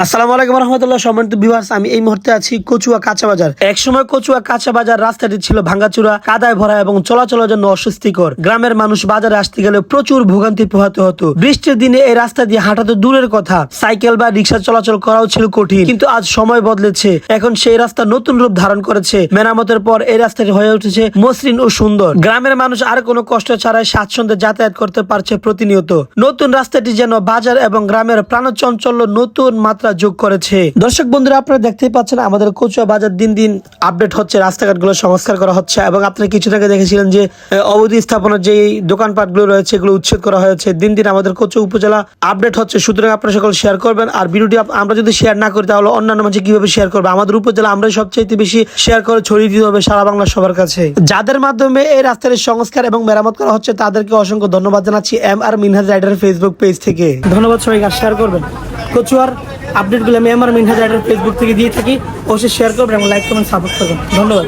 আসসালামু আলাইকুম রহমতুল্লাহ। সম্মানিত ভিউয়ার্স, আমি এই মুহূর্তে আছি কচুয়া কাঁচা বাজার। একসময় কচুয়া কাঁচা বাজার রাস্তাটি ছিল ভাঙাচুরা, কাদায় ভরা এবং চলাচলের জন্য অস্বস্তিকর। গ্রামের মানুষ বাজারে আসতে গেলে প্রচুর ভোগান্তি পোহাতে হতো। বৃষ্টির দিনে এই রাস্তা দিয়ে হাঁটা তো দূরের কথা, সাইকেল বা রিক্সা চলাচল করাও ছিল কঠিন। কিন্তু আজ সময় বদলেছে, এখন সেই রাস্তা নতুন রূপ ধারণ করেছে। মেরামতের পর এই রাস্তাটি হয়ে উঠেছে মসৃণ ও সুন্দর। গ্রামের মানুষ আর কোনো কষ্ট ছাড়াই স্বাচ্ছন্দ্যে যাতায়াত করতে পারছে প্রতিনিয়ত। নতুন রাস্তাটি যেন বাজার এবং গ্রামের প্রাণচাঞ্চল্য নতুন মাত্রা যোগ করেছে। দর্শক বন্ধুরা, আপনারা দেখতেই পাচ্ছেন আমাদের কচুয়া বাজার দিন দিন আপডেট হচ্ছে, রাস্তাঘাটগুলো সংস্কার করা হচ্ছে এবং আপনারা কিছু আগে দেখেছিলেন যে অবৈধ স্থাপনার যে দোকানপাটগুলো রয়েছে এগুলো উচ্ছেদ করা হয়েছে। দিন দিন আমাদের কচুয়া উপজেলা আপডেট হচ্ছে, সুতরাং আপনারা সকল শেয়ার করবেন। আর ভিডিওটি আমরা যদি শেয়ার না করি তাহলে অন্যান্য মানুষ কিভাবে শেয়ার করবে? আমাদের উপজেলা আমরাই সবচেয়ে বেশি শেয়ার করে ছড়িয়ে দিতে হবে সারা বাংলা সবার কাছে। যাদের মাধ্যমে এই রাস্তার সংস্কার এবং মেরামত করা হচ্ছে তাদেরকে অসংখ্য ধন্যবাদ জানাচ্ছি MR Minhaj Rider Facebook page থেকে। ধন্যবাদ সবাইকে, শেয়ার করবেন। কচুয়ার আপডেটগুলো আমি MR মিনহাজ রাইডার ফেসবুক থেকে দিয়ে থাকি, অবশ্যই শেয়ার করবেন এবং লাইক কমেন্ট সাপোর্ট করবেন। ধন্যবাদ।